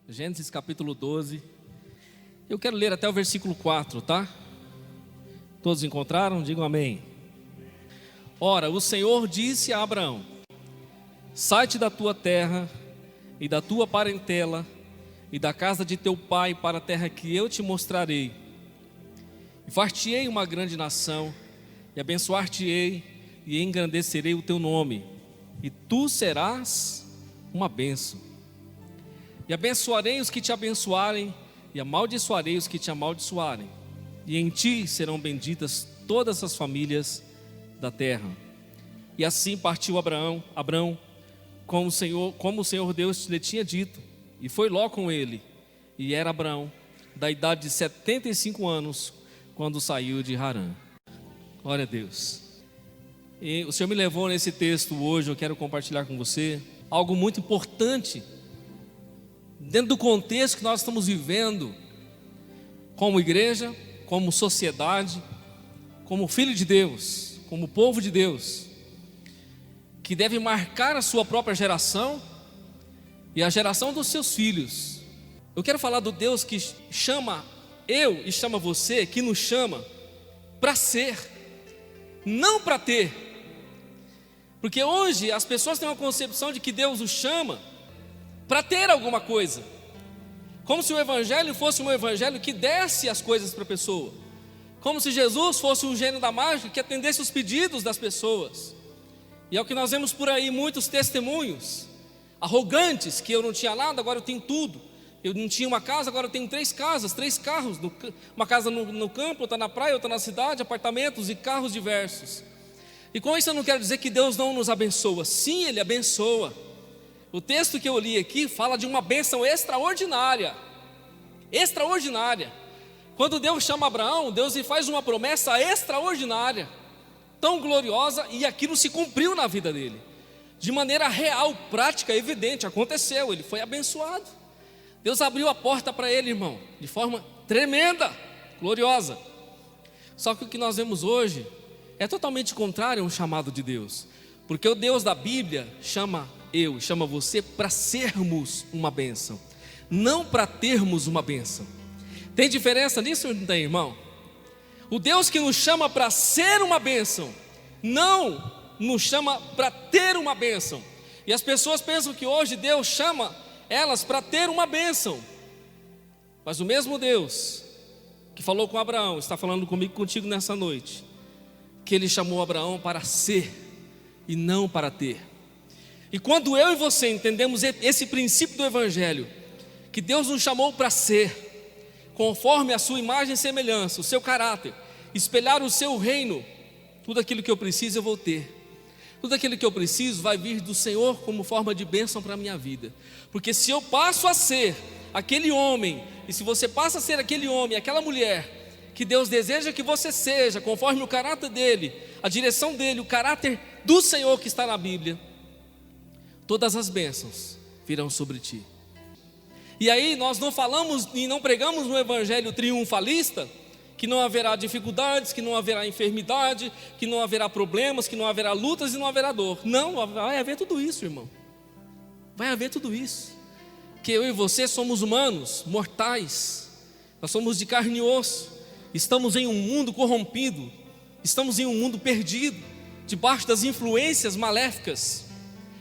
Gênesis capítulo 12. Eu quero ler até o versículo 4, tá? Todos encontraram? Digam amém. Ora, o Senhor disse a Abraão: sai-te da tua terra e da tua parentela e da casa de teu pai para a terra que eu te mostrarei. E far-te-ei uma grande nação, e abençoar-te-ei, e engrandecerei o teu nome, e tu serás uma bênção. E abençoarei os que te abençoarem, e amaldiçoarei os que te amaldiçoarem. E em ti serão benditas todas as famílias da terra. E assim partiu Abraão, como o Senhor Deus lhe tinha dito, e foi Ló com ele. E era Abraão da idade de 75 anos, quando saiu de Harã. Glória a Deus. E o Senhor me levou nesse texto hoje, eu quero compartilhar com você algo muito importante, dentro do contexto que nós estamos vivendo, como igreja, como sociedade, como filho de Deus, como povo de Deus, que deve marcar a sua própria geração e a geração dos seus filhos. Eu quero falar do Deus que chama eu e chama você, que nos chama para ser, não para ter. Porque hoje as pessoas têm uma concepção de que Deus os chama para ter alguma coisa, como se o evangelho fosse um evangelho que desse as coisas para a pessoa, como se Jesus fosse um gênio da mágica que atendesse os pedidos das pessoas. E é o que nós vemos por aí, muitos testemunhos arrogantes, que eu não tinha nada, agora eu tenho tudo. Eu não tinha uma casa, agora eu tenho 3 casas, 3 carros, uma casa no campo, outra na praia, outra na cidade, apartamentos e carros diversos. E com isso eu não quero dizer que Deus não nos abençoa. Sim, Ele abençoa. O texto que eu li aqui fala de uma bênção extraordinária. Extraordinária. Quando Deus chama Abraão, Deus lhe faz uma promessa extraordinária, tão gloriosa, e aquilo se cumpriu na vida dele, de maneira real, prática, evidente. Aconteceu, ele foi abençoado. Deus abriu a porta para ele, irmão, de forma tremenda, gloriosa. Só que o que nós vemos hoje é totalmente contrário a um chamado de Deus, porque o Deus da Bíblia chama você para sermos uma bênção, não para termos uma bênção. Tem diferença nisso, não tem, irmão? O Deus que nos chama para ser uma bênção, não nos chama para ter uma bênção. E as pessoas pensam que hoje Deus chama elas para ter uma bênção, mas o mesmo Deus que falou com Abraão está falando comigo e contigo nessa noite, que Ele chamou Abraão para ser e não para ter. E quando eu e você entendemos esse princípio do Evangelho, que Deus nos chamou para ser, conforme a sua imagem e semelhança, o seu caráter, espelhar o seu reino, tudo aquilo que eu preciso eu vou ter. Tudo aquilo que eu preciso vai vir do Senhor como forma de bênção para a minha vida. Porque se eu passo a ser aquele homem, e se você passa a ser aquele homem, aquela mulher, que Deus deseja que você seja, conforme o caráter dEle, a direção dEle, o caráter do Senhor que está na Bíblia, todas as bênçãos virão sobre ti. E aí nós não falamos e não pregamos um evangelho triunfalista, que não haverá dificuldades, que não haverá enfermidade, que não haverá problemas, que não haverá lutas e não haverá dor. Não, vai haver tudo isso, irmão. Vai haver tudo isso. Que eu e você somos humanos, mortais. Nós somos de carne e osso. Estamos em um mundo corrompido. Estamos em um mundo perdido, debaixo das influências maléficas.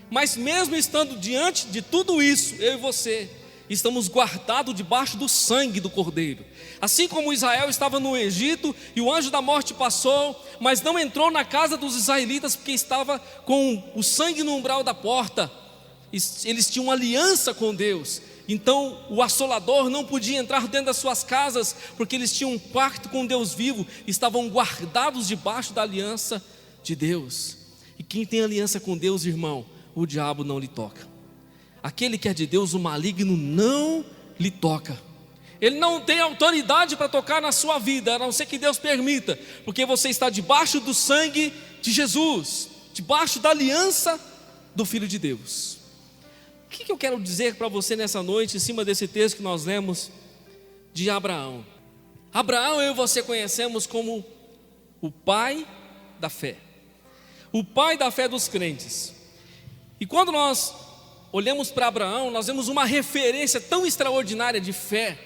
Mas mesmo estando diante de tudo isso, eu e você estamos guardados debaixo do sangue do Cordeiro. Assim como Israel estava no Egito e o anjo da morte passou, mas não entrou na casa dos israelitas porque estava com o sangue no umbral da porta. Eles tinham uma aliança com Deus, então o assolador não podia entrar dentro das suas casas, porque eles tinham um pacto com Deus vivo, estavam guardados debaixo da aliança de Deus. E quem tem aliança com Deus, irmão, o diabo não lhe toca. Aquele que é de Deus, o maligno não lhe toca. Ele não tem autoridade para tocar na sua vida, a não ser que Deus permita, porque você está debaixo do sangue de Jesus, debaixo da aliança do Filho de Deus. O que eu quero dizer para você nessa noite, em cima desse texto que nós lemos de Abraão? Abraão, eu e você conhecemos como o pai da fé, o pai da fé dos crentes. E quando nós olhamos para Abraão, nós vemos uma referência tão extraordinária de fé,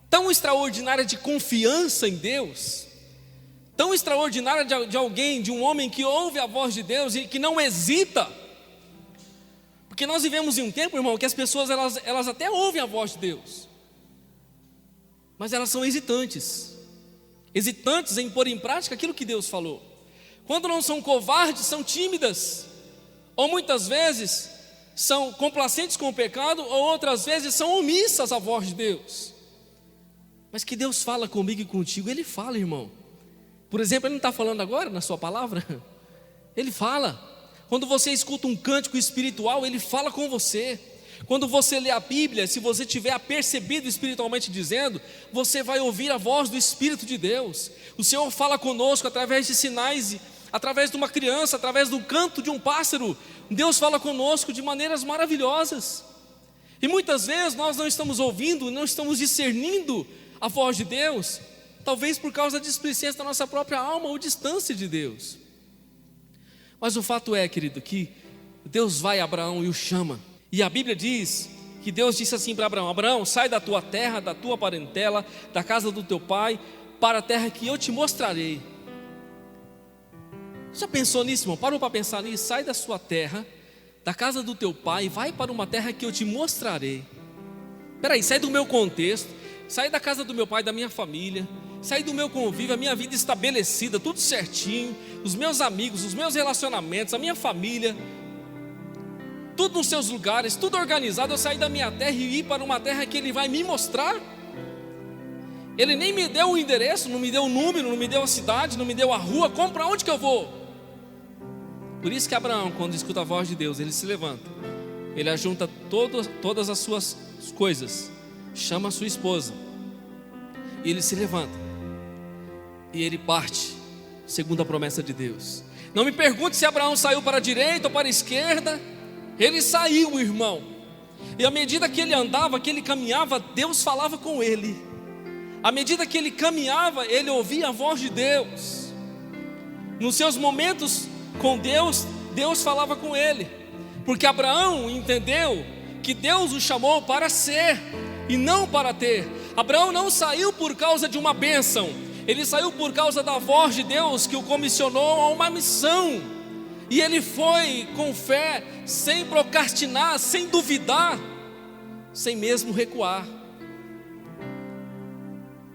tão extraordinária de confiança em Deus, tão extraordinária de alguém, de um homem que ouve a voz de Deus e que não hesita. Porque nós vivemos em um tempo, irmão, que as pessoas elas até ouvem a voz de Deus, mas elas são hesitantes em pôr em prática aquilo que Deus falou. Quando não são covardes, são tímidas, ou muitas vezes são complacentes com o pecado, ou outras vezes são omissas à voz de Deus. Mas que Deus fala comigo e contigo, Ele fala, irmão. Por exemplo, Ele não está falando agora na sua palavra? Ele fala. Quando você escuta um cântico espiritual, Ele fala com você. Quando você lê a Bíblia, se você tiver apercebido espiritualmente dizendo, você vai ouvir a voz do Espírito de Deus. O Senhor fala conosco através de sinais, através de uma criança, através do canto de um pássaro. Deus fala conosco de maneiras maravilhosas. E muitas vezes nós não estamos ouvindo, não estamos discernindo a voz de Deus, talvez por causa da displicência da nossa própria alma ou distância de Deus. Mas o fato é, querido, que Deus vai a Abraão e o chama. E a Bíblia diz que Deus disse assim para Abraão: Abraão, sai da tua terra, da tua parentela, da casa do teu pai, para a terra que eu te mostrarei. Já pensou nisso, irmão? Parou para pensar nisso? Sai da sua terra, da casa do teu pai, e vai para uma terra que eu te mostrarei. Peraí, sai do meu contexto, sai da casa do meu pai, da minha família, sai do meu convívio, a minha vida estabelecida, tudo certinho, os meus amigos, os meus relacionamentos, a minha família, tudo nos seus lugares, tudo organizado. Eu saí da minha terra e ir para uma terra que Ele vai me mostrar. Ele nem me deu o endereço, não me deu o número, não me deu a cidade, não me deu a rua. Como, para onde que eu vou? Por isso que Abraão, quando escuta a voz de Deus, ele se levanta, ele ajunta todas as suas coisas, chama a sua esposa, e ele se levanta, e ele parte, segundo a promessa de Deus. Não me pergunte se Abraão saiu para a direita ou para a esquerda. Ele saiu, irmão, e à medida que ele andava, que ele caminhava, Deus falava com ele. À medida que ele caminhava, ele ouvia a voz de Deus. Nos seus momentos com Deus, Deus falava com ele, porque Abraão entendeu que Deus o chamou para ser e não para ter. Abraão não saiu por causa de uma bênção, ele saiu por causa da voz de Deus que o comissionou a uma missão. E ele foi com fé, sem procrastinar, sem duvidar, sem mesmo recuar.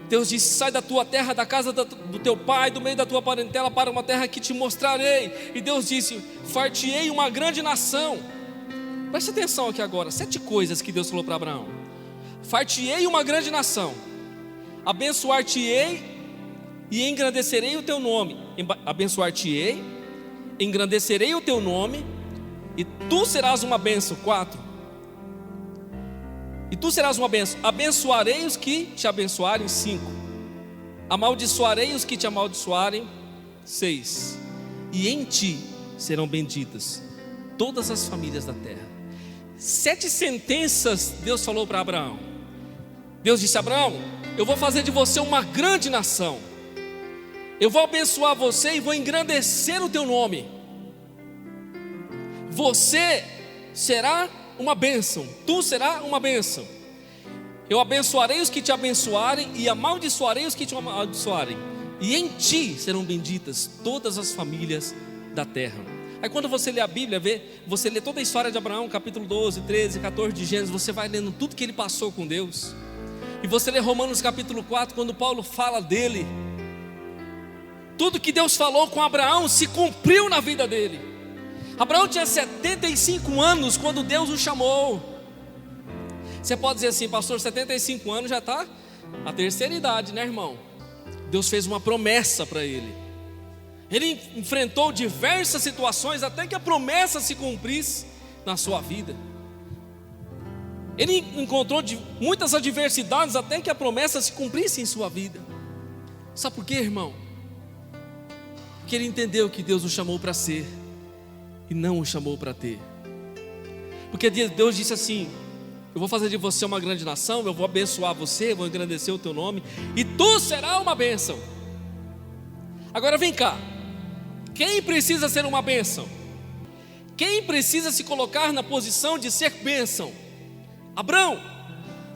Deus disse: sai da tua terra, da casa do teu pai, do meio da tua parentela, para uma terra que te mostrarei. E Deus disse: far-te-ei uma grande nação. Preste atenção aqui agora, 7 coisas que Deus falou para Abraão: far-te-ei uma grande nação, abençoar-te-ei e engrandecerei o teu nome. Abençoar-te-ei, engrandecerei o teu nome, e tu serás uma bênção. 4. E tu serás uma bênção. Abençoarei os que te abençoarem. 5. Amaldiçoarei os que te amaldiçoarem. 6. E em ti serão benditas todas as famílias da terra. 7 sentenças Deus falou para Abraão. Deus disse: Abraão, eu vou fazer de você uma grande nação, eu vou abençoar você e vou engrandecer o teu nome. Você será uma bênção, tu serás uma bênção. Eu abençoarei os que te abençoarem e amaldiçoarei os que te amaldiçoarem. E em ti serão benditas todas as famílias da terra. Aí quando você lê a Bíblia, você lê toda a história de Abraão, capítulo 12, 13, 14 de Gênesis, você vai lendo tudo que ele passou com Deus. E você lê Romanos capítulo 4, quando Paulo fala dele. Tudo que Deus falou com Abraão se cumpriu na vida dele. Abraão tinha 75 anos quando Deus o chamou. Você pode dizer assim: pastor, 75 anos já está a terceira idade, né, irmão? Deus fez uma promessa para ele. Ele enfrentou diversas situações até que a promessa se cumprisse na sua vida. Ele encontrou muitas adversidades até que a promessa se cumprisse em sua vida. Sabe por quê, irmão? Porque ele entendeu que Deus o chamou para ser e não o chamou para ter. Porque Deus disse assim: eu vou fazer de você uma grande nação, eu vou abençoar você, vou engrandecer o teu nome, e tu serás uma bênção. Agora vem cá, quem precisa ser uma bênção? Quem precisa se colocar na posição de ser bênção? Abraão.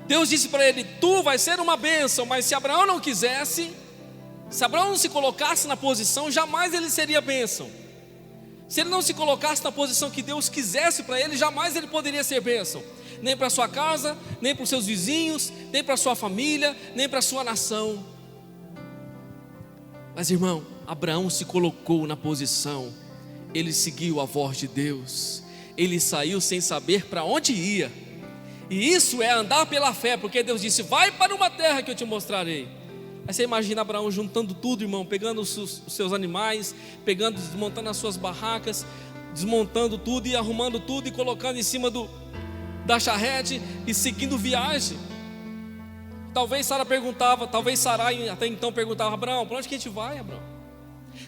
Deus disse para ele: tu vai ser uma bênção. Mas se Abraão não quisesse, se Abraão não se colocasse na posição, jamais ele seria bênção. Se ele não se colocasse na posição que Deus quisesse para ele, jamais ele poderia ser bênção. Nem para sua casa, nem para os seus vizinhos, nem para sua família, nem para sua nação. Mas irmão, Abraão se colocou na posição. Ele seguiu a voz de Deus. Ele saiu sem saber para onde ia. E isso é andar pela fé, porque Deus disse: vai para uma terra que eu te mostrarei. Aí você imagina Abraão juntando tudo, irmão, pegando os seus animais, desmontando as suas barracas, desmontando tudo e arrumando tudo e colocando em cima da charrete e seguindo viagem. Talvez Sarai até então perguntava: Abraão, para onde que a gente vai, Abraão?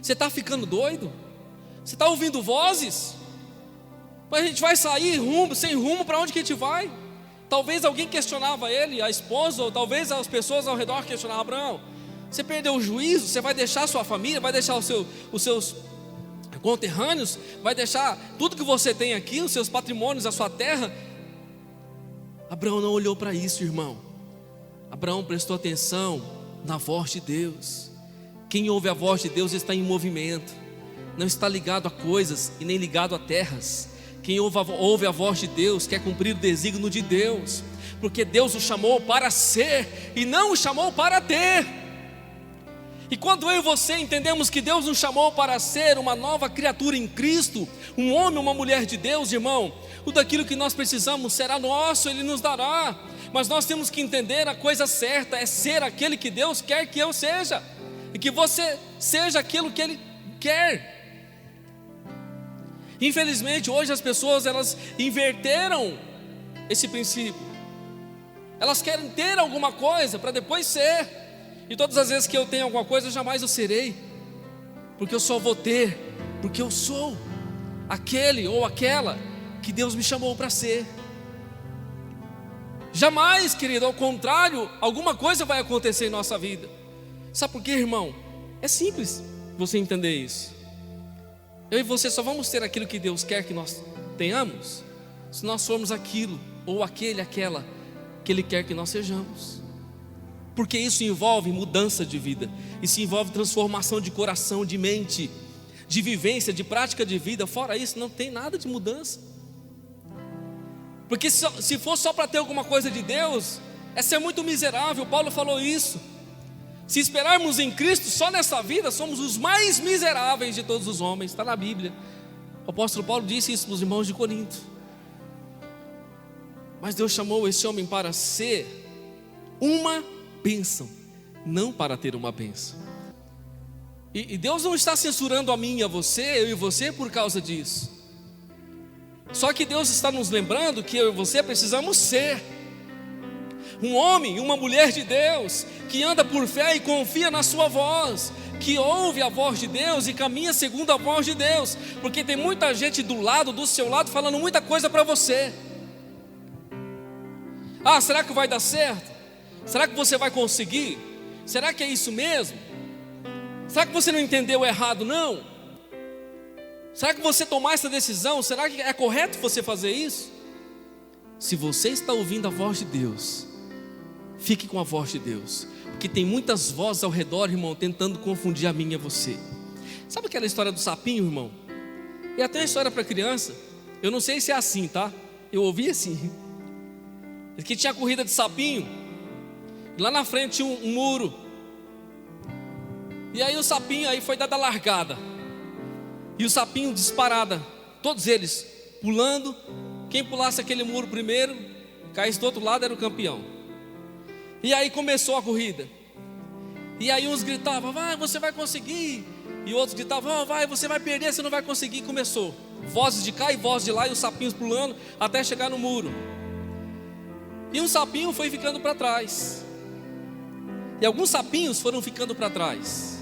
Você está ficando doido? Você está ouvindo vozes? A gente vai sair sem rumo, para onde que a gente vai? Talvez alguém questionava ele, a esposa, ou talvez as pessoas ao redor questionavam: Abraão, você perdeu o juízo? Você vai deixar a sua família? Vai deixar os seus conterrâneos? Vai deixar tudo que você tem aqui, os seus patrimônios, a sua terra? Abraão não olhou para isso, irmão. Abraão prestou atenção na voz de Deus. Quem ouve a voz de Deus está em movimento, não está ligado a coisas e nem ligado a terras. Quem ouve a voz de Deus quer cumprir o desígnio de Deus, porque Deus o chamou para ser e não o chamou para ter. E quando eu e você entendemos que Deus nos chamou para ser uma nova criatura em Cristo, um homem, uma mulher de Deus, irmão, tudo aquilo que nós precisamos será nosso, Ele nos dará. Mas nós temos que entender a coisa certa, é ser aquele que Deus quer que eu seja, e que você seja aquilo que Ele quer. Infelizmente hoje as pessoas, elas inverteram esse princípio. Elas querem ter alguma coisa para depois ser. E todas as vezes que eu tenho alguma coisa, jamais eu serei, porque eu só vou ter porque eu sou aquele ou aquela que Deus me chamou para ser. Jamais, querido, ao contrário, alguma coisa vai acontecer em nossa vida. Sabe por quê, irmão? É simples você entender isso. Eu e você só vamos ter aquilo que Deus quer que nós tenhamos se nós formos aquilo ou aquela que Ele quer que nós sejamos. Porque isso envolve mudança de vida, isso envolve transformação de coração, de mente, de vivência, de prática de vida. Fora isso não tem nada de mudança. Porque se for só para ter alguma coisa de Deus, é ser muito miserável. Paulo falou isso. Se esperarmos em Cristo só nessa vida, somos os mais miseráveis de todos os homens. Está na Bíblia. O apóstolo Paulo disse isso para os irmãos de Corinto. Mas Deus chamou esse homem para ser uma bênção, não para ter uma bênção. E Deus não está censurando a mim e a você, eu e você, por causa disso. Só que Deus está nos lembrando que eu e você precisamos ser um homem, uma mulher de Deus, que anda por fé e confia na sua voz, que ouve a voz de Deus e caminha segundo a voz de Deus. Porque tem muita gente do seu lado, falando muita coisa para você. Ah, será que vai dar certo? Será que você vai conseguir? Será que é isso mesmo? Será que você não entendeu errado não? Será que você tomar essa decisão, será que é correto você fazer isso? Se você está ouvindo a voz de Deus, fique com a voz de Deus, porque tem muitas vozes ao redor, irmão, tentando confundir a mim e a você. Sabe aquela história do sapinho, irmão? E até uma história para criança. Eu não sei se é assim, tá? Eu ouvi assim, que tinha corrida de sapinho, lá na frente tinha um muro, e aí o sapinho aí foi dada a largada, e o sapinho disparada, todos eles pulando. Quem pulasse aquele muro primeiro, caísse do outro lado, era o campeão. E aí começou a corrida. E aí uns gritavam: vai, você vai conseguir. E outros gritavam: vai, você vai perder, você não vai conseguir. Começou, vozes de cá e vozes de lá, e os sapinhos pulando até chegar no muro. E um sapinho foi ficando para trás, e alguns sapinhos foram ficando para trás.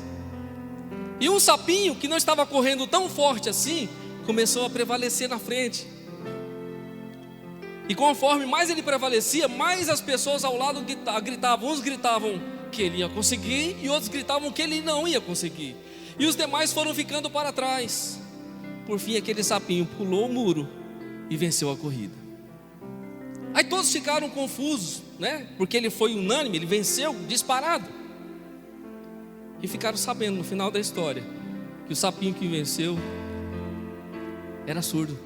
E um sapinho que não estava correndo tão forte assim, começou a prevalecer na frente. E conforme mais ele prevalecia, mais as pessoas ao lado gritavam. Uns gritavam que ele ia conseguir, e outros gritavam que ele não ia conseguir. E os demais foram ficando para trás. Por fim, aquele sapinho pulou o muro e venceu a corrida. Aí todos ficaram confusos, né? Porque ele foi unânime, ele venceu disparado. E ficaram sabendo no final da história que o sapinho que venceu era surdo.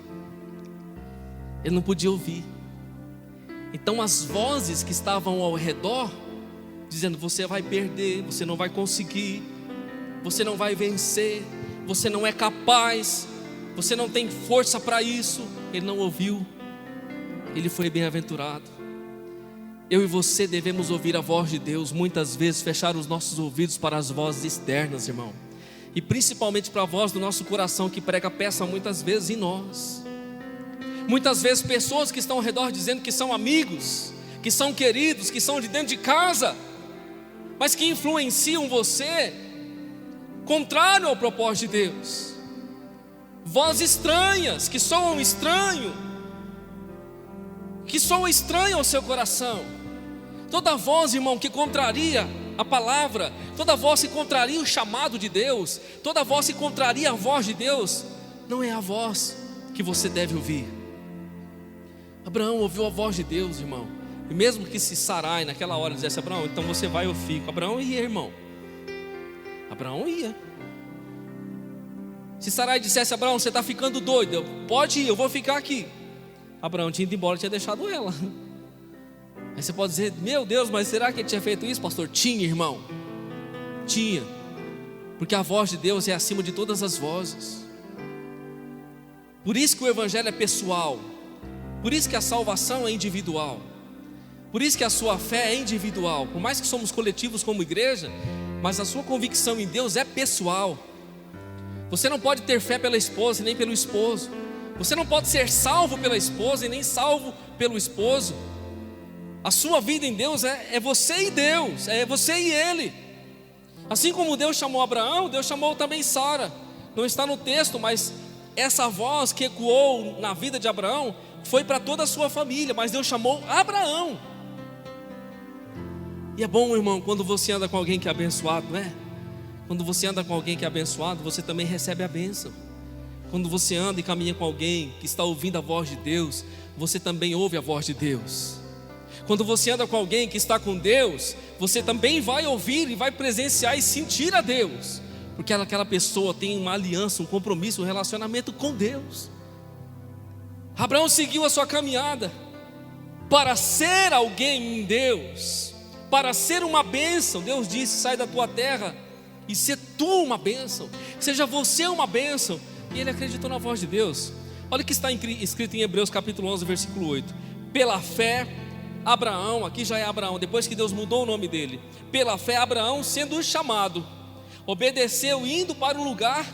Ele não podia ouvir. Então as vozes que estavam ao redor, dizendo: você vai perder, você não vai conseguir, você não vai vencer, você não é capaz, você não tem força para isso. Ele não ouviu, ele foi bem-aventurado. Eu e você devemos ouvir a voz de Deus. Muitas vezes fechar os nossos ouvidos para as vozes externas, irmão, e principalmente para a voz do nosso coração, que prega peça muitas vezes em nós. Muitas vezes pessoas que estão ao redor dizendo que são amigos, que são queridos, que são de dentro de casa, mas que influenciam você contrário ao propósito de Deus. Vozes estranhas, que soam estranho, que soam estranho ao seu coração. Toda voz, irmão, que contraria a palavra, toda voz que contraria o chamado de Deus, toda voz que contraria a voz de Deus, não é a voz que você deve ouvir. Abraão ouviu a voz de Deus, irmão, e mesmo que se Sarai naquela hora dissesse: Abraão, então você vai, eu fico. Abraão ia, irmão. Abraão ia. Se Sarai dissesse: Abraão, você está ficando doido, pode ir, eu vou ficar aqui. Abraão tinha ido embora, tinha deixado ela. Aí você pode dizer: meu Deus, mas será que ele tinha feito isso, pastor? Tinha, irmão, tinha. Porque a voz de Deus é acima de todas as vozes. Por isso que o evangelho é pessoal. Por isso que a salvação é individual. Por isso que a sua fé é individual. Por mais que somos coletivos como igreja, mas a sua convicção em Deus é pessoal. Você não pode ter fé pela esposa e nem pelo esposo. Você não pode ser salvo pela esposa e nem salvo pelo esposo. A sua vida em Deus é você e Deus, é você e Ele. Assim como Deus chamou Abraão, Deus chamou também Sara. Não está no texto, mas essa voz que ecoou na vida de Abraão foi para toda a sua família, mas Deus chamou Abraão. E é bom, irmão, quando você anda com alguém que é abençoado, não é? Quando você anda com alguém que é abençoado, você também recebe a bênção. Quando você anda e caminha com alguém que está ouvindo a voz de Deus, você também ouve a voz de Deus. Quando você anda com alguém que está com Deus, você também vai ouvir e vai presenciar e sentir a Deus, porque aquela pessoa tem uma aliança, um compromisso, um relacionamento com Deus. Abraão seguiu a sua caminhada para ser alguém em Deus, para ser uma bênção. Deus disse: sai da tua terra e ser tu uma bênção, seja você uma bênção. E ele acreditou na voz de Deus. Olha o que está escrito em Hebreus capítulo 11, versículo 8. Pela fé, Abraão, aqui já é Abraão, depois que Deus mudou o nome dele. Pela fé, Abraão, sendo chamado, obedeceu, indo para o lugar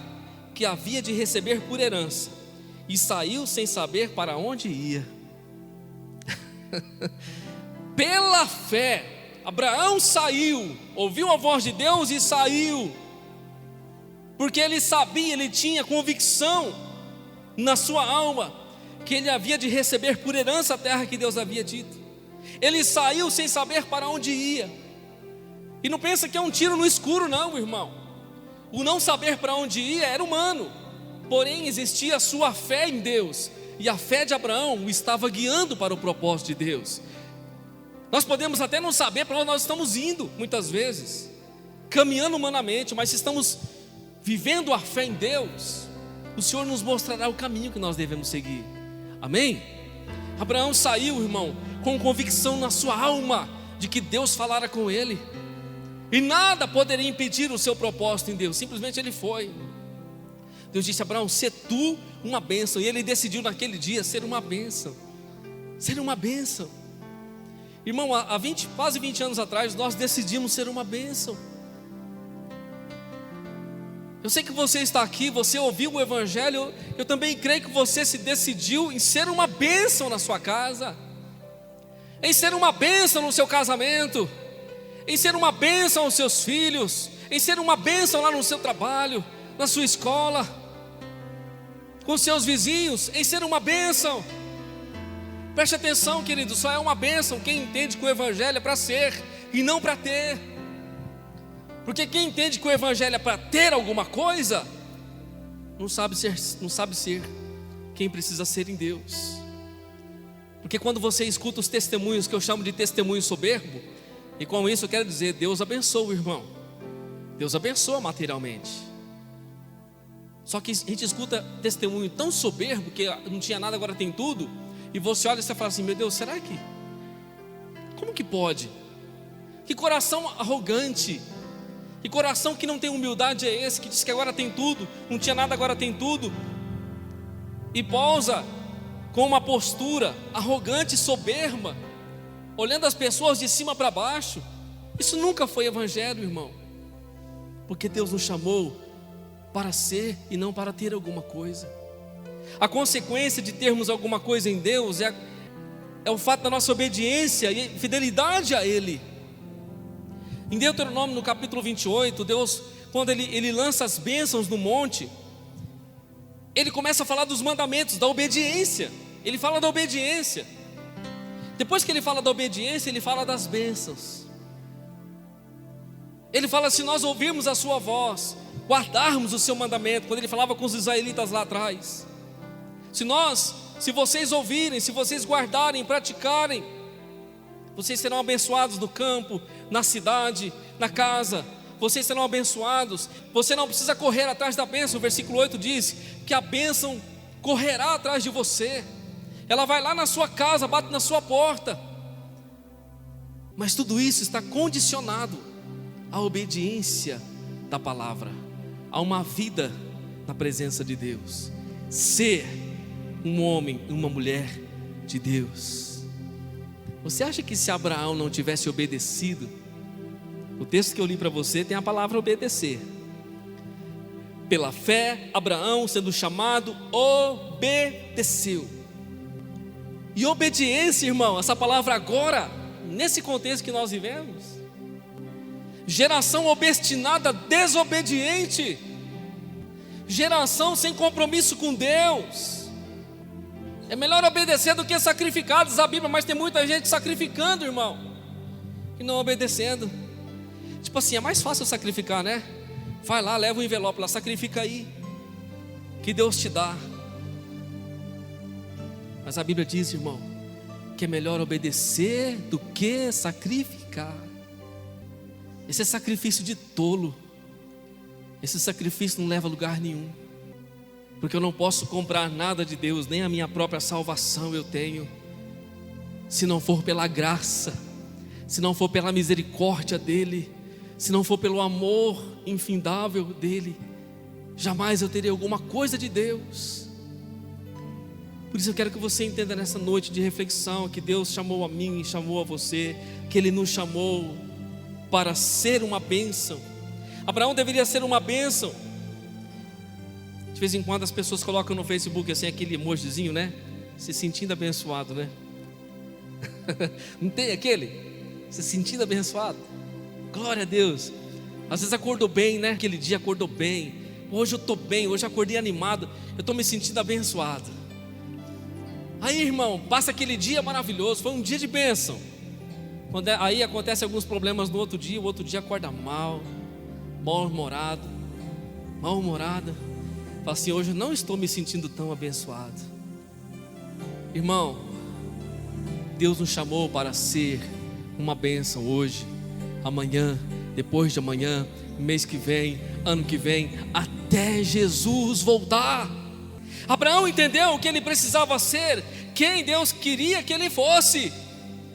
que havia de receber por herança, e saiu sem saber para onde ia. Pela fé, Abraão saiu, ouviu a voz de Deus e saiu, porque ele sabia, ele tinha convicção na sua alma que ele havia de receber por herança a terra que Deus havia dito. Ele saiu sem saber para onde ia. E não pensa que é um tiro no escuro, não, irmão. O não saber para onde ia era humano, porém existia a sua fé em Deus, e a fé de Abraão o estava guiando para o propósito de Deus. Nós podemos até não saber para onde nós estamos indo, muitas vezes, caminhando humanamente, mas se estamos vivendo a fé em Deus, o Senhor nos mostrará o caminho que nós devemos seguir. Amém? Abraão saiu, irmão, com convicção na sua alma de que Deus falara com ele, e nada poderia impedir o seu propósito em Deus. Simplesmente ele foi. Deus disse: Abraão, sê tu uma bênção. E ele decidiu naquele dia ser uma bênção. Ser uma bênção. Irmão, há quase 20 anos atrás nós decidimos ser uma bênção. Eu sei que você está aqui, você ouviu o evangelho. Eu também creio que você se decidiu em ser uma bênção na sua casa, em ser uma bênção no seu casamento, em ser uma bênção aos seus filhos, em ser uma bênção lá no seu trabalho, na sua escola, com seus vizinhos, em ser uma bênção. Preste atenção, querido, só é uma bênção quem entende que o evangelho é para ser e não para ter. Porque quem entende que o evangelho é para ter alguma coisa, não sabe ser quem precisa ser em Deus. Porque quando você escuta os testemunhos, que eu chamo de testemunho soberbo, e com isso eu quero dizer, Deus abençoa o irmão, Deus abençoa materialmente. Só que a gente escuta testemunho tão soberbo, que não tinha nada, agora tem tudo, e você olha e você fala assim, meu Deus, será que? Como que pode? Que coração arrogante, que coração que não tem humildade é esse, que diz que agora tem tudo, não tinha nada, agora tem tudo, e pousa com uma postura arrogante e soberba, olhando as pessoas de cima para baixo. Isso nunca foi evangelho, irmão. Porque Deus nos chamou para ser e não para ter alguma coisa. A consequência de termos alguma coisa em Deus é o fato da nossa obediência e fidelidade a Ele. Em Deuteronômio, no capítulo 28, Deus, quando Ele lança as bênçãos no monte, Ele começa a falar dos mandamentos, da obediência. Ele fala da obediência. Depois que Ele fala da obediência, Ele fala das bênçãos. Ele fala, se nós ouvirmos a sua voz, guardarmos o seu mandamento, quando Ele falava com os israelitas lá atrás, se vocês ouvirem, se vocês guardarem, praticarem, vocês serão abençoados no campo, na cidade, na casa, vocês serão abençoados. Você não precisa correr atrás da bênção. O versículo 8 diz que a bênção correrá atrás de você, ela vai lá na sua casa, bate na sua porta. Mas tudo isso está condicionado à obediência da palavra, a uma vida na presença de Deus, ser um homem e uma mulher de Deus. Você acha que se Abraão não tivesse obedecido, o texto que eu li para você tem a palavra obedecer. Pela fé, Abraão, sendo chamado, obedeceu. E obediência, irmão, essa palavra agora, nesse contexto que nós vivemos, geração obstinada, desobediente, geração sem compromisso com Deus. É melhor obedecer do que sacrificar, diz a Bíblia, mas tem muita gente sacrificando, irmão, e não obedecendo. Tipo assim, é mais fácil sacrificar, né? Vai lá, leva o envelope lá, sacrifica aí, que Deus te dá. Mas a Bíblia diz, irmão, que é melhor obedecer do que sacrificar. Esse é sacrifício de tolo. Esse sacrifício não leva a lugar nenhum. Porque eu não posso comprar nada de Deus, nem a minha própria salvação eu tenho, se não for pela graça, se não for pela misericórdia dEle, se não for pelo amor infindável dEle, jamais eu terei alguma coisa de Deus. Por isso eu quero que você entenda nessa noite de reflexão que Deus chamou a mim e chamou a você, que Ele nos chamou para ser uma bênção. Abraão deveria ser uma bênção. De vez em quando as pessoas colocam no Facebook assim aquele emojizinho, né? Se sentindo abençoado, né? Não tem aquele? Se sentindo abençoado. Glória a Deus. Às vezes acordou bem, né? Aquele dia acordou bem. Hoje eu estou bem, hoje acordei animado. Eu estou me sentindo abençoado. Aí, irmão, passa aquele dia maravilhoso, foi um dia de bênção. Aí acontecem alguns problemas no outro dia, o outro dia acorda mal-humorada. Fala assim, hoje eu não estou me sentindo tão abençoado. Irmão, Deus nos chamou para ser uma bênção hoje, amanhã, depois de amanhã, mês que vem, ano que vem, até Jesus voltar. Abraão entendeu que ele precisava ser quem Deus queria que ele fosse,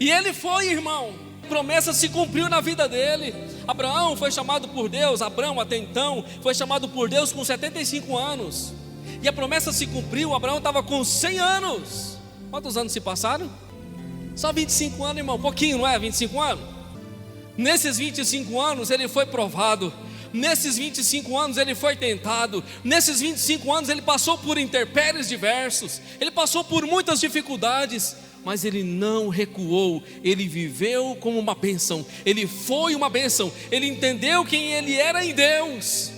e ele foi, irmão. A promessa se cumpriu na vida dele. Abraão foi chamado por Deus, Abraão até então foi chamado por Deus com 75 anos, e a promessa se cumpriu. Abraão estava com 100 anos. Quantos anos se passaram? Só 25 anos, irmão, pouquinho, não é? 25 anos. Nesses 25 anos ele foi provado. Nesses 25 anos ele foi tentado. Nesses 25 anos ele passou por intempéries diversos. Ele passou por muitas dificuldades, mas ele não recuou. Ele viveu como uma bênção. Ele foi uma bênção. Ele entendeu quem ele era em Deus.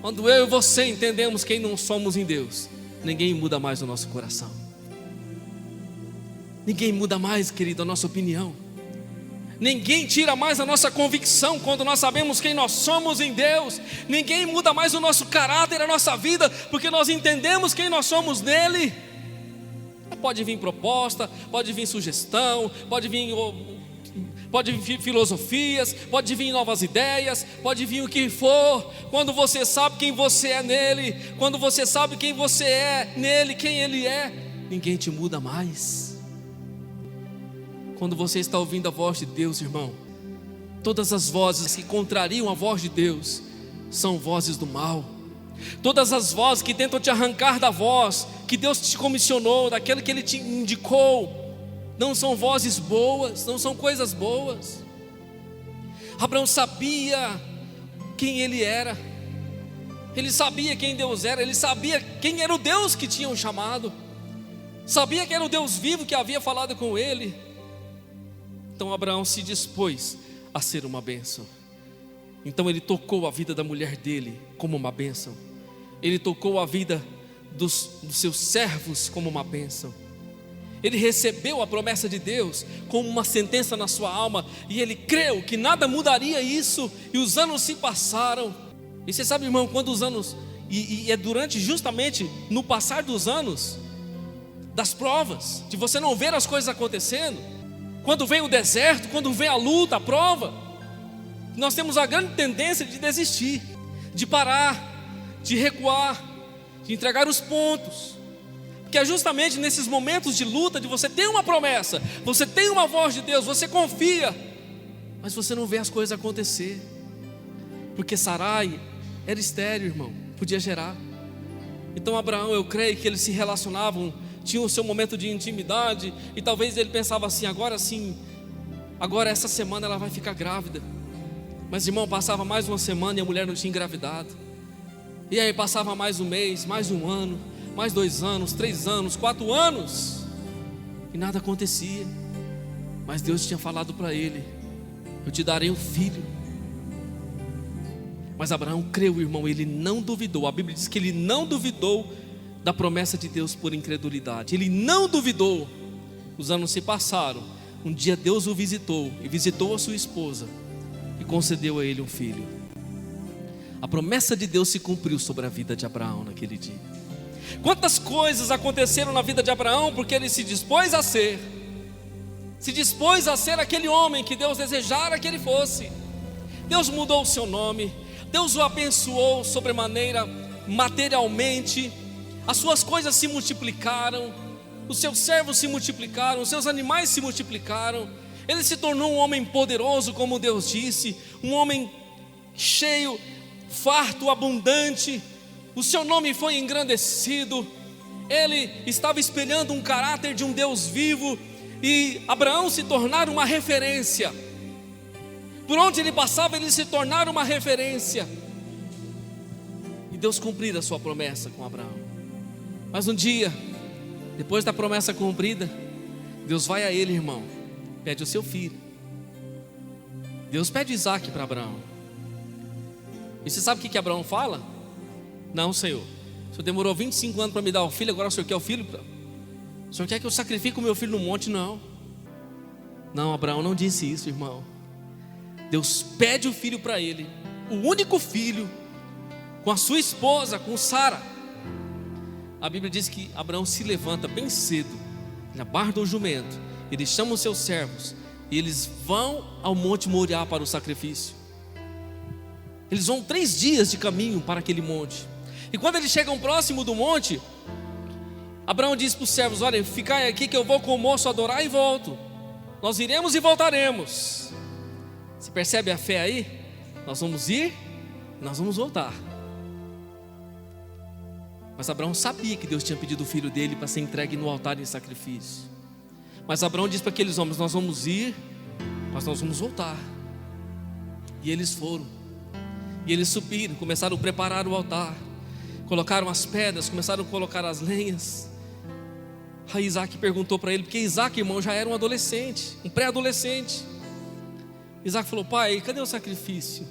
Quando eu e você entendemos quem não somos em Deus, ninguém muda mais o nosso coração. Ninguém muda mais, querido, a nossa opinião. Ninguém tira mais a nossa convicção quando nós sabemos quem nós somos em Deus. Ninguém muda mais o nosso caráter, a nossa vida, porque nós entendemos quem nós somos nele. Pode vir proposta, pode vir sugestão, pode vir filosofias, pode vir novas ideias, pode vir o que for. Quando você sabe quem você é nele, quando você sabe quem você é nele, quem ele é, ninguém te muda mais. Quando você está ouvindo a voz de Deus, irmão, todas as vozes que contrariam a voz de Deus são vozes do mal. Todas as vozes que tentam te arrancar da voz que Deus te comissionou, daquele que Ele te indicou, não são vozes boas, não são coisas boas. Abraão sabia quem ele era, ele sabia quem Deus era, ele sabia quem era o Deus que tinha o chamado, sabia que era o Deus vivo que havia falado com ele. Então Abraão se dispôs a ser uma bênção. Então ele tocou a vida da mulher dele como uma bênção. Ele tocou a vida dos seus servos como uma bênção. Ele recebeu a promessa de Deus como uma sentença na sua alma, e ele creu que nada mudaria isso, e os anos se passaram. E você sabe, irmão, quando os anos, e é durante justamente no passar dos anos, das provas, de você não ver as coisas acontecendo, quando vem o deserto, quando vem a luta, a prova, nós temos a grande tendência de desistir, de parar, de recuar, de entregar os pontos. Porque é justamente nesses momentos de luta, de você ter uma promessa, você tem uma voz de Deus, você confia, mas você não vê as coisas acontecer. Porque Sarai era estéril, irmão, podia gerar. Então Abraão, eu creio que eles se relacionavam, tinham o seu momento de intimidade, e talvez ele pensava assim: agora sim, agora essa semana ela vai ficar grávida. Mas irmão, passava mais uma semana e a mulher não tinha engravidado. E aí passava mais um mês, mais um ano, mais 2 anos, 3 anos, 4 anos, e nada acontecia. Mas Deus tinha falado para ele: eu te darei um filho. Mas Abraão creu, irmão, ele não duvidou. A Bíblia diz que ele não duvidou da promessa de Deus por incredulidade. Ele não duvidou. Os anos se passaram. Um dia Deus o visitou, e visitou a sua esposa, e concedeu a ele um filho. A promessa de Deus se cumpriu sobre a vida de Abraão naquele dia. Quantas coisas aconteceram na vida de Abraão, porque ele se dispôs a ser aquele homem que Deus desejara que ele fosse. Deus mudou o seu nome, Deus o abençoou sobremaneira materialmente, as suas coisas se multiplicaram, os seus servos se multiplicaram, os seus animais se multiplicaram. Ele se tornou um homem poderoso, como Deus disse, um homem cheio, farto, abundante. O seu nome foi engrandecido. Ele estava espelhando um caráter de um Deus vivo, e Abraão se tornara uma referência. Por onde ele passava, ele se tornara uma referência. E Deus cumprir a sua promessa com Abraão. Mas um dia, depois da promessa cumprida, Deus vai a ele, irmão, pede o seu filho. Deus pede Isaac para Abraão. E você sabe o que Abraão fala? Não, Senhor, o Senhor demorou 25 anos para me dar o filho, agora o Senhor quer o filho? O Senhor quer que eu sacrifique o meu filho no monte? Não, Abraão não disse isso, irmão. Deus pede o filho para ele, o único filho, com a sua esposa, com Sara. A Bíblia diz que Abraão se levanta bem cedo, ele abarda o jumento, ele chama os seus servos, e eles vão ao monte Moriá para o sacrifício. Eles vão 3 dias de caminho para aquele monte. E quando eles chegam próximo do monte, Abraão diz para os servos: olha, ficai aqui que eu vou com o moço adorar e volto. Nós iremos e voltaremos. Você percebe a fé aí? Nós vamos ir, nós vamos voltar. Mas Abraão sabia que Deus tinha pedido o filho dele para ser entregue no altar em sacrifício. Mas Abraão diz para aqueles homens: nós vamos ir, mas nós vamos voltar. E eles foram. E eles subiram, começaram a preparar o altar, colocaram as pedras, começaram a colocar as lenhas. Aí Isaac perguntou para ele, porque Isaac, irmão, já era um adolescente, um pré-adolescente. Isaac falou: pai, cadê o sacrifício?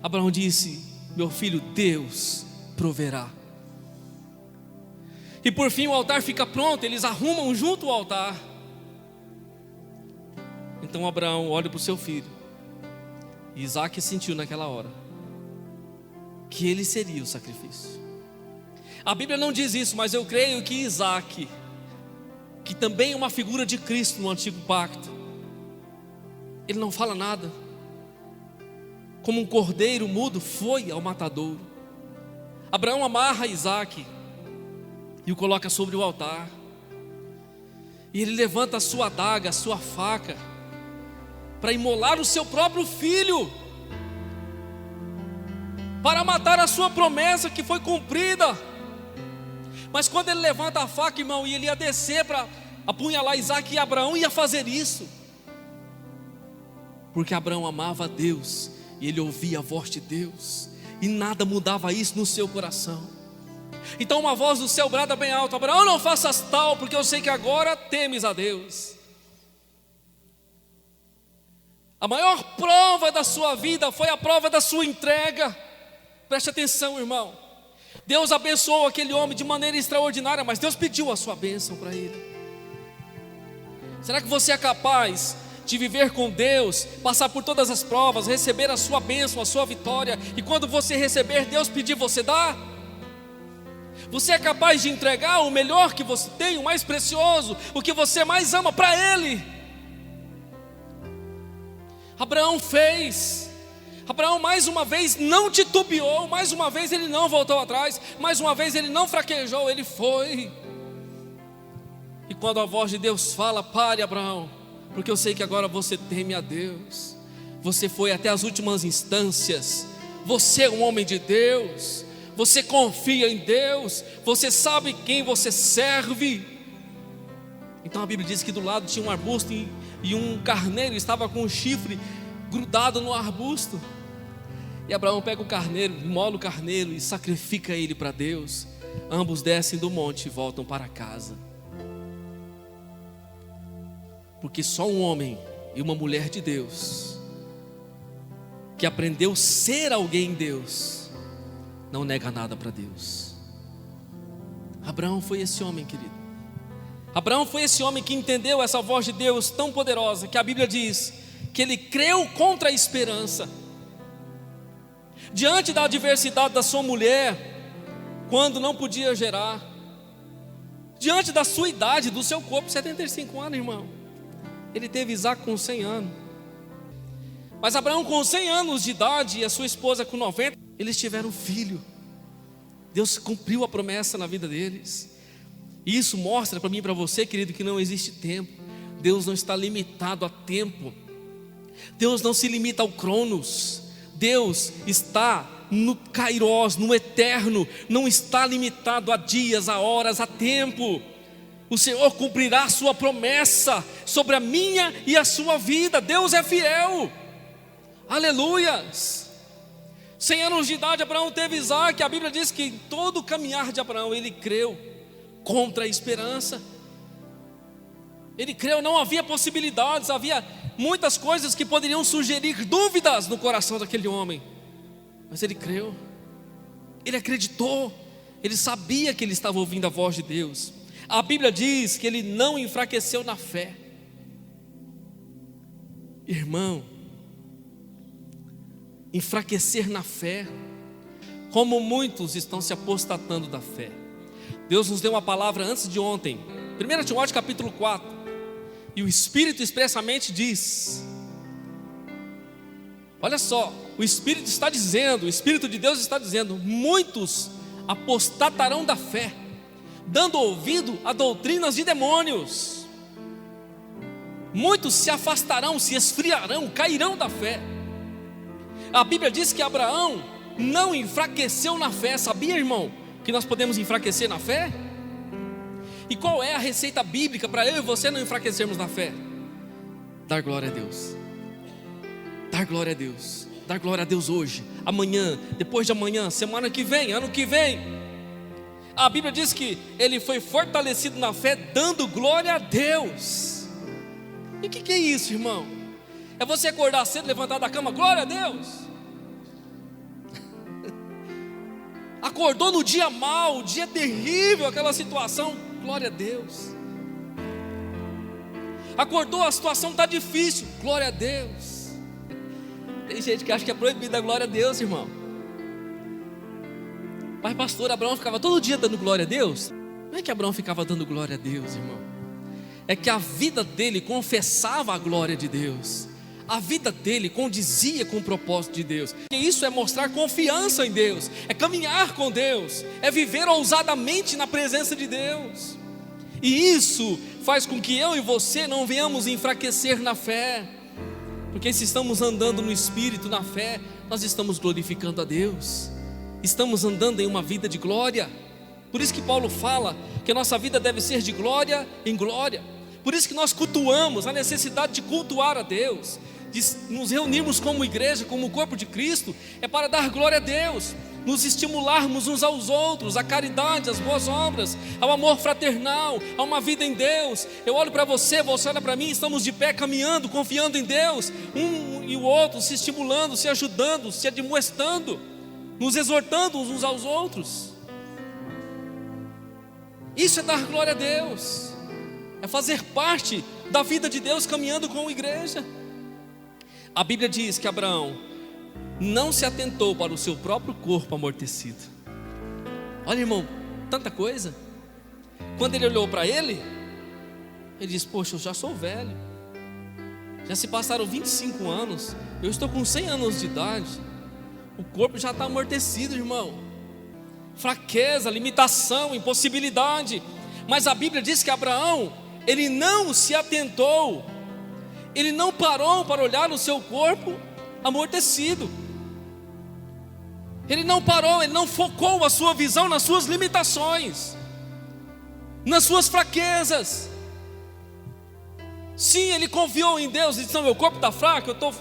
Abraão disse: meu filho, Deus proverá. E por fim o altar fica pronto, eles arrumam junto ao altar. Então Abraão olha para o seu filho, e Isaac sentiu naquela hora que ele seria o sacrifício. A Bíblia não diz isso, mas eu creio que Isaac, que também é uma figura de Cristo no antigo pacto, ele não fala nada. Como um cordeiro mudo foi ao matadouro, Abraão amarra Isaac e o coloca sobre o altar, e ele levanta a sua adaga, a sua faca, para imolar o seu próprio filho, para matar a sua promessa que foi cumprida. Mas quando ele levanta a faca, irmão, e ele ia descer para apunhalar Isaac, e Abraão ia fazer isso, porque Abraão amava a Deus, e ele ouvia a voz de Deus, e nada mudava isso no seu coração. Então uma voz do céu brada bem alto: Abraão, não faças tal, porque eu sei que agora temes a Deus. A maior prova da sua vida foi a prova da sua entrega. Preste atenção, irmão. Deus abençoou aquele homem de maneira extraordinária, mas Deus pediu a sua bênção para ele. Será que você é capaz de viver com Deus, passar por todas as provas, receber a sua bênção, a sua vitória, e quando você receber, Deus pedir, você dá? Você é capaz de entregar o melhor que você tem, o mais precioso, o que você mais ama para Ele? Abraão fez. Abraão mais uma vez não titubeou, mais uma vez ele não voltou atrás, mais uma vez ele não fraquejou, ele foi. E quando a voz de Deus fala: pare, Abraão, porque eu sei que agora você teme a Deus, você foi até as últimas instâncias, você é um homem de Deus, você confia em Deus, você sabe quem você serve. Então a Bíblia diz que do lado tinha um arbusto e um carneiro estava com um chifre grudado no arbusto. E Abraão pega o carneiro, imola o carneiro e sacrifica ele para Deus. Ambos descem do monte e voltam para casa. Porque só um homem e uma mulher de Deus, que aprendeu a ser alguém em Deus, não nega nada para Deus. Abraão foi esse homem, querido. Abraão foi esse homem que entendeu essa voz de Deus tão poderosa, que a Bíblia diz que ele creu contra a esperança. Diante da adversidade da sua mulher, quando não podia gerar, diante da sua idade, do seu corpo, 75 anos, irmão, ele teve Isaac com 100 anos. Mas Abraão com 100 anos de idade e a sua esposa com 90, eles tiveram um filho. Deus cumpriu a promessa na vida deles. E isso mostra para mim e para você, querido, que não existe tempo. Deus não está limitado a tempo. Deus não se limita ao cronos. Deus está no kairos, no eterno. Não está limitado a dias, a horas, a tempo. O Senhor cumprirá a sua promessa sobre a minha e a sua vida. Deus é fiel. Aleluias. 100 anos de idade Abraão teve Isaac. A Bíblia diz que em todo o caminhar de Abraão ele creu contra a esperança. Ele creu, não havia possibilidades, havia muitas coisas que poderiam sugerir dúvidas no coração daquele homem, mas ele creu, ele acreditou, ele sabia que ele estava ouvindo a voz de Deus. A Bíblia diz que ele não enfraqueceu na fé. Irmão, enfraquecer na fé, como muitos estão se apostatando da fé. Deus nos deu uma palavra antes de ontem, 1 Timóteo capítulo 4, e o Espírito expressamente diz, olha só, o Espírito está dizendo, o Espírito de Deus está dizendo: muitos apostatarão da fé, dando ouvido a doutrinas de demônios. Muitos se afastarão, se esfriarão, cairão da fé. A Bíblia diz que Abraão não enfraqueceu na fé. Sabia, irmão, que nós podemos enfraquecer na fé? E qual é a receita bíblica para eu e você não enfraquecermos na fé? Dar glória a Deus. Dar glória a Deus. Dar glória a Deus hoje, amanhã, depois de amanhã, semana que vem, ano que vem. A Bíblia diz que ele foi fortalecido na fé, dando glória a Deus. E o que é isso, irmão? É você acordar cedo, levantar da cama, glória a Deus. Acordou no dia mau, dia terrível, aquela situação, glória a Deus. Acordou, a situação está difícil, glória a Deus. Tem gente que acha que é proibido a glória a Deus, irmão. Mas pastor, Abraão ficava todo dia dando glória a Deus? Não é que Abraão ficava dando glória a Deus, irmão. É que a vida dele confessava a glória de Deus. A vida dele condizia com o propósito de Deus. E isso é mostrar confiança em Deus, é caminhar com Deus, é viver ousadamente na presença de Deus. E isso faz com que eu e você não venhamos enfraquecer na fé, porque se estamos andando no Espírito, na fé, nós estamos glorificando a Deus, estamos andando em uma vida de glória. Por isso que Paulo fala que a nossa vida deve ser de glória em glória. Por isso que nós cultuamos, a necessidade de cultuar a Deus, de nos reunirmos como igreja, como corpo de Cristo, é para dar glória a Deus, nos estimularmos uns aos outros, à caridade, às boas obras, ao amor fraternal, a uma vida em Deus. Eu olho para você, você olha para mim, estamos de pé caminhando, confiando em Deus, um e o outro, se estimulando, se ajudando, se admoestando, nos exortando uns aos outros. Isso é dar glória a Deus, é fazer parte da vida de Deus caminhando com a igreja. A Bíblia diz que Abraão não se atentou para o seu próprio corpo amortecido. Olha, irmão, tanta coisa. Quando ele olhou para ele disse: poxa, eu já sou velho, já se passaram 25 anos, eu estou com 100 anos de idade, o corpo já está amortecido, irmão. Fraqueza, limitação, impossibilidade. Mas a Bíblia diz que Abraão, ele não se atentou, ele não parou para olhar o seu corpo amortecido. Ele não parou, ele não focou a sua visão nas suas limitações, nas suas fraquezas. Sim, ele confiou em Deus e disse: não, meu corpo está fraco, eu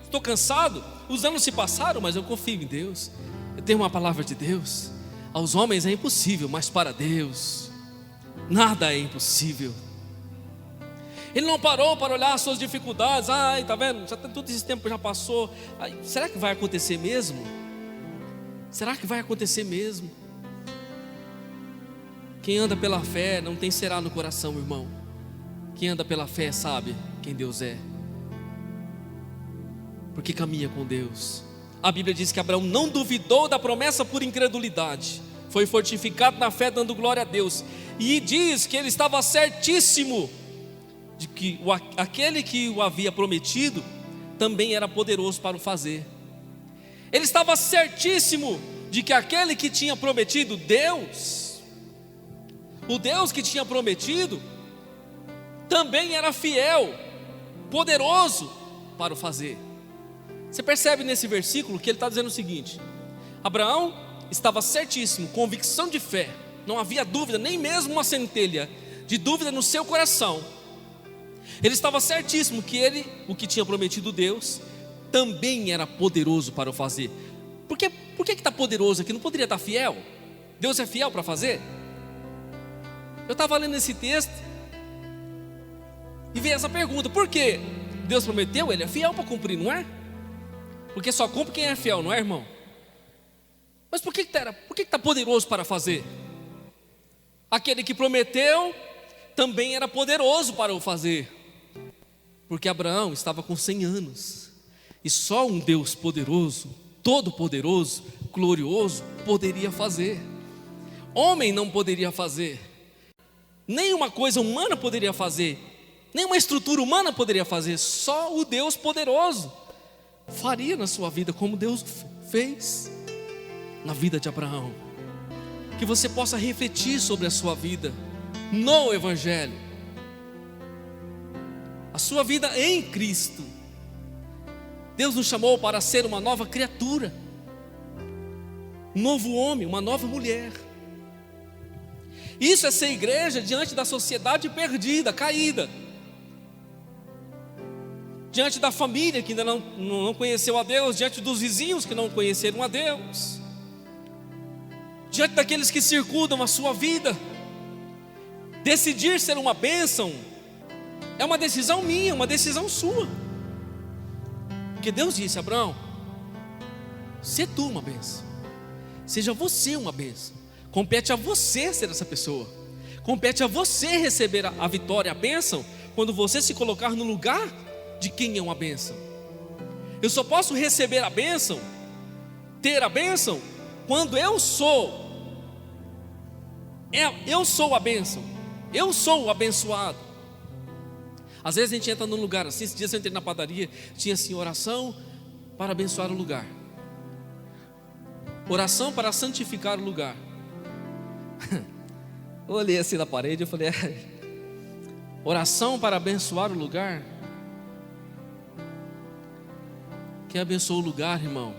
estou cansado, os anos se passaram, mas eu confio em Deus. Eu tenho uma palavra de Deus. Aos homens é impossível, mas para Deus nada é impossível. Ele não parou para olhar as suas dificuldades. Ai, tá vendo? Já todo esse tempo já passou. Ai, será que vai acontecer mesmo? Será que vai acontecer mesmo? Quem anda pela fé não tem será no coração, irmão. Quem anda pela fé sabe quem Deus é, porque caminha com Deus. A Bíblia diz que Abraão não duvidou da promessa por incredulidade, foi fortificado na fé, dando glória a Deus. E diz que ele estava certíssimo de que aquele que o havia prometido também era poderoso para o fazer. Ele estava certíssimo de que aquele que tinha prometido, Deus, o Deus que tinha prometido, também era fiel, poderoso para o fazer. Você percebe nesse versículo que ele está dizendo o seguinte: Abraão estava certíssimo, convicção de fé, não havia dúvida, nem mesmo uma centelha de dúvida no seu coração. Ele estava certíssimo que ele, o que tinha prometido Deus, também era poderoso para o fazer. Por que está poderoso aqui? Não poderia estar fiel? Deus é fiel para fazer? Eu estava lendo esse texto e veio essa pergunta: por que Deus prometeu? Ele é fiel para cumprir, não é? Porque só cumpre quem é fiel, não é, irmão? Mas por que está poderoso para fazer? Aquele que prometeu também era poderoso para o fazer, porque Abraão estava com 100 anos, e só um Deus poderoso, todo-poderoso, glorioso, poderia fazer. Homem não poderia fazer, nenhuma coisa humana poderia fazer, nenhuma estrutura humana poderia fazer. Só o Deus poderoso faria na sua vida como Deus fez na vida de Abraão. Que você possa refletir sobre a sua vida no Evangelho, a sua vida em Cristo. Deus nos chamou para ser uma nova criatura, um novo homem, uma nova mulher. Isso é ser igreja diante da sociedade perdida, caída, diante da família que ainda não conheceu a Deus, diante dos vizinhos que não conheceram a Deus, diante daqueles que circundam a sua vida. Decidir ser uma bênção é uma decisão minha, uma decisão sua, porque Deus disse: Abraão, se tu uma bênção, seja você uma bênção. Compete a você ser essa pessoa, compete a você receber a vitória, a bênção, quando você se colocar no lugar de quem é uma bênção. Eu só posso receber a bênção, ter a bênção, quando eu sou a bênção, eu sou o abençoado. Às vezes a gente entra num lugar assim. Esse dia eu entrei na padaria, tinha assim: oração para abençoar o lugar, oração para santificar o lugar. Eu olhei assim na parede, eu falei: oração para abençoar o lugar? Quem abençoa o lugar, irmão,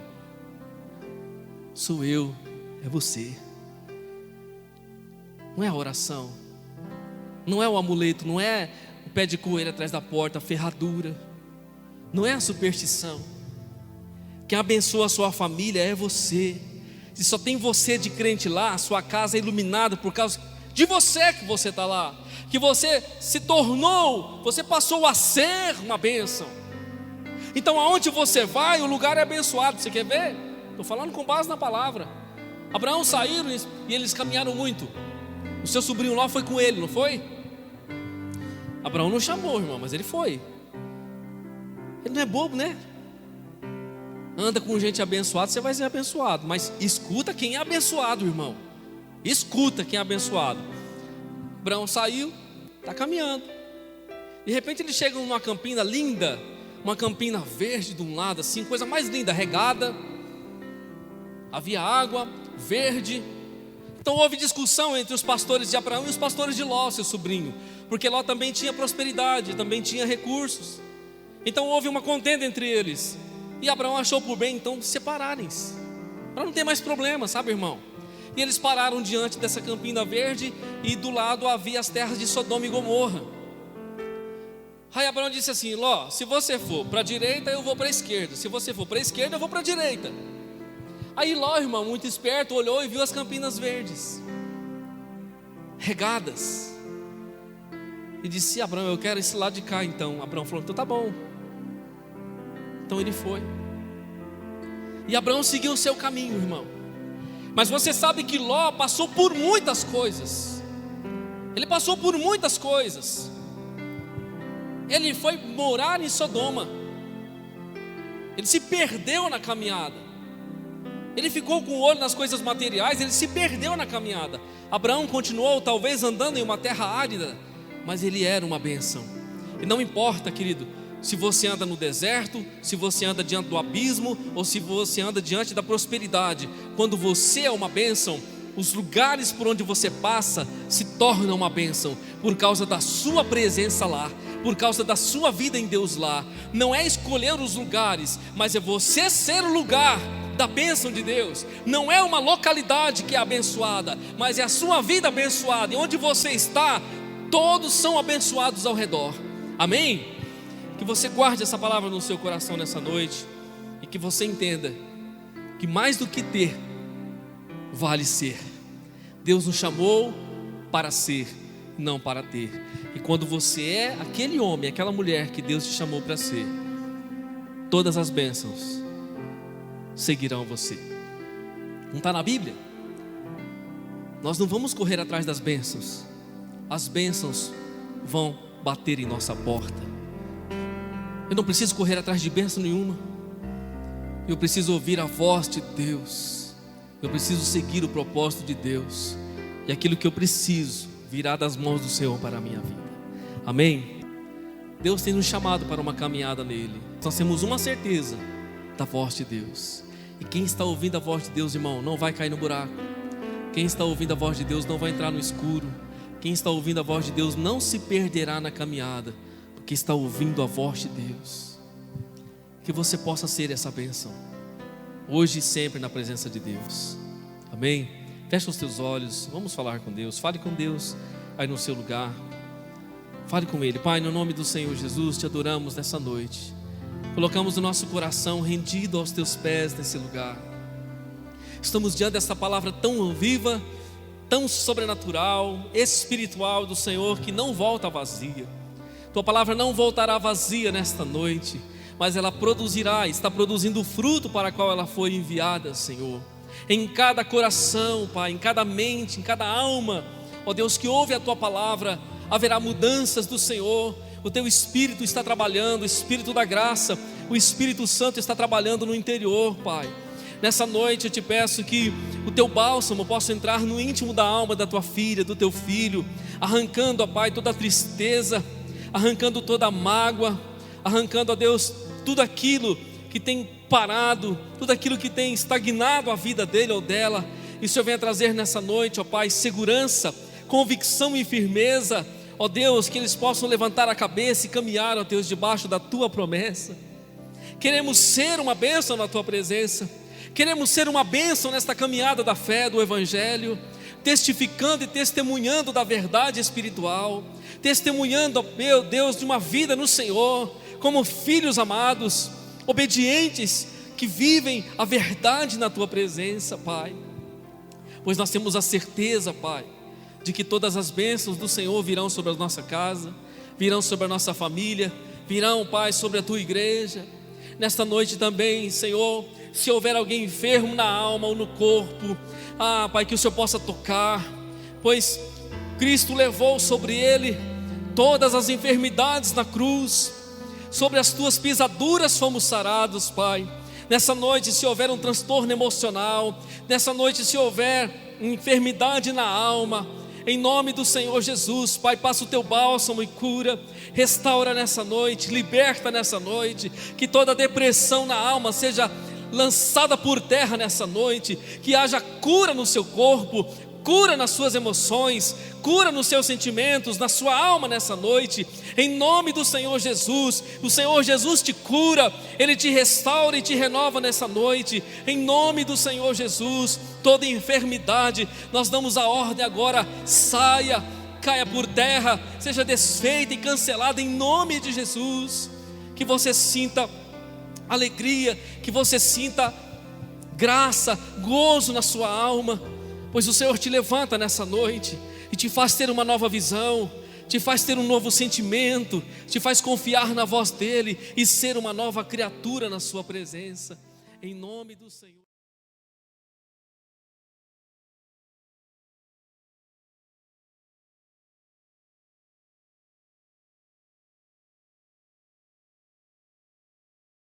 sou eu, é você. Não é a oração, não é o amuleto, não é o pé de coelho atrás da porta, a ferradura, não é a superstição. Quem abençoa a sua família é você. Se só tem você de crente lá, a sua casa é iluminada por causa de você, que você está lá, que você se tornou, você passou a ser uma bênção. Então aonde você vai, o lugar é abençoado. Você quer ver? Estou falando com base na palavra. Abraão saíram e eles caminharam muito. O seu sobrinho Ló foi com ele, não foi? Abraão não chamou, irmão, mas ele foi. Ele não é bobo, né? Anda com gente abençoada, você vai ser abençoado. Mas escuta quem é abençoado, irmão. Escuta quem é abençoado. Abraão saiu, está caminhando. De repente ele chega numa campina linda, uma campina verde de um lado assim, coisa mais linda, regada. Havia água, verde. Então houve discussão entre os pastores de Abraão e os pastores de Ló, seu sobrinho, porque Ló também tinha prosperidade, também tinha recursos. Então houve uma contenda entre eles. E Abraão achou por bem então separarem-se, para não ter mais problema, sabe, irmão? E eles pararam diante dessa campina verde, e do lado havia as terras de Sodoma e Gomorra. Aí Abraão disse assim: Ló, se você for para a direita, eu vou para a esquerda. Se você for para a esquerda, eu vou para a direita. Aí Ló, irmão, muito esperto, olhou e viu as campinas verdes, regadas, e disse: Abraão, eu quero esse lado de cá então. Abraão falou: então tá bom. Então ele foi. E Abraão seguiu o seu caminho, irmão. Mas você sabe que Ló passou por muitas coisas. Ele passou por muitas coisas. Ele foi morar em Sodoma. Ele se perdeu na caminhada. Ele ficou com o olho nas coisas materiais. Ele se perdeu na caminhada. Abraão continuou talvez andando em uma terra árida, mas ele era uma bênção. E não importa, querido, se você anda no deserto, se você anda diante do abismo, ou se você anda diante da prosperidade, quando você é uma bênção, os lugares por onde você passa se tornam uma bênção, por causa da sua presença lá, por causa da sua vida em Deus lá. Não é escolher os lugares, mas é você ser o lugar da bênção de Deus. Não é uma localidade que é abençoada, mas é a sua vida abençoada, e onde você está, todos são abençoados ao redor. Amém? Que você guarde essa palavra no seu coração nessa noite, e que você entenda que mais do que ter, vale ser. Deus nos chamou para ser, não para ter. E quando você é aquele homem, aquela mulher que Deus te chamou para ser, todas as bênçãos seguirão você. Não está na Bíblia? Nós não vamos correr atrás das bênçãos, as bênçãos vão bater em nossa porta. Eu não preciso correr atrás de bênção nenhuma. Eu preciso ouvir a voz de Deus. Eu preciso seguir o propósito de Deus. E aquilo que eu preciso virá das mãos do Senhor para a minha vida. Amém? Deus tem nos chamado para uma caminhada nele. Nós temos uma certeza da voz de Deus. E quem está ouvindo a voz de Deus, irmão, não vai cair no buraco. Quem está ouvindo a voz de Deus não vai entrar no escuro. Quem está ouvindo a voz de Deus não se perderá na caminhada, que está ouvindo a voz de Deus. Que você possa ser essa bênção, hoje e sempre, na presença de Deus. Amém? Fecha os teus olhos, vamos falar com Deus. Fale com Deus aí no seu lugar. Fale com Ele. Pai, no nome do Senhor Jesus, te adoramos nessa noite. Colocamos o nosso coração rendido aos teus pés nesse lugar. Estamos diante dessa palavra tão viva, tão sobrenatural, espiritual do Senhor, que não volta vazia. Tua palavra não voltará vazia nesta noite, mas ela produzirá, está produzindo o fruto para o qual ela foi enviada, Senhor. Em cada coração, Pai, em cada mente, em cada alma, ó Deus, que ouve a Tua palavra, haverá mudanças do Senhor, o Teu Espírito está trabalhando, o Espírito da graça, o Espírito Santo está trabalhando no interior, Pai. Nessa noite eu te peço que o Teu bálsamo possa entrar no íntimo da alma da Tua filha, do Teu filho, arrancando, ó Pai, toda a tristeza, arrancando toda a mágoa, arrancando, ó Deus, tudo aquilo que tem parado, tudo aquilo que tem estagnado a vida dele ou dela. E o Senhor venha trazer nessa noite, ó Pai, segurança, convicção e firmeza, ó Deus, que eles possam levantar a cabeça e caminhar, ó Deus, debaixo da Tua promessa. Queremos ser uma bênção na Tua presença, queremos ser uma bênção nesta caminhada da fé, do Evangelho, testificando e testemunhando da verdade espiritual, testemunhando, ó meu Deus, de uma vida no Senhor, como filhos amados, obedientes, que vivem a verdade na Tua presença, Pai. Pois nós temos a certeza, Pai, de que todas as bênçãos do Senhor virão sobre a nossa casa, virão sobre a nossa família, virão, Pai, sobre a Tua igreja. Nesta noite também, Senhor, se houver alguém enfermo na alma ou no corpo, Pai, que o Senhor possa tocar, pois Cristo levou sobre Ele todas as enfermidades na cruz, sobre as Tuas pisaduras fomos sarados, Pai. Nessa noite, se houver um transtorno emocional, nessa noite, se houver enfermidade na alma, em nome do Senhor Jesus, Pai, passa o Teu bálsamo e cura, restaura nessa noite, liberta nessa noite, que toda depressão na alma seja lançada por terra nessa noite, que haja cura no seu corpo, cura nas suas emoções, cura nos seus sentimentos, na sua alma nessa noite, em nome do Senhor Jesus. O Senhor Jesus te cura, Ele te restaura e te renova nessa noite, em nome do Senhor Jesus. Toda enfermidade, nós damos a ordem agora, saia, caia por terra, seja desfeita e cancelada em nome de Jesus. Que você sinta alegria, que você sinta graça, gozo na sua alma, pois o Senhor te levanta nessa noite e te faz ter uma nova visão, te faz ter um novo sentimento, te faz confiar na voz dEle e ser uma nova criatura na sua presença, em nome do Senhor.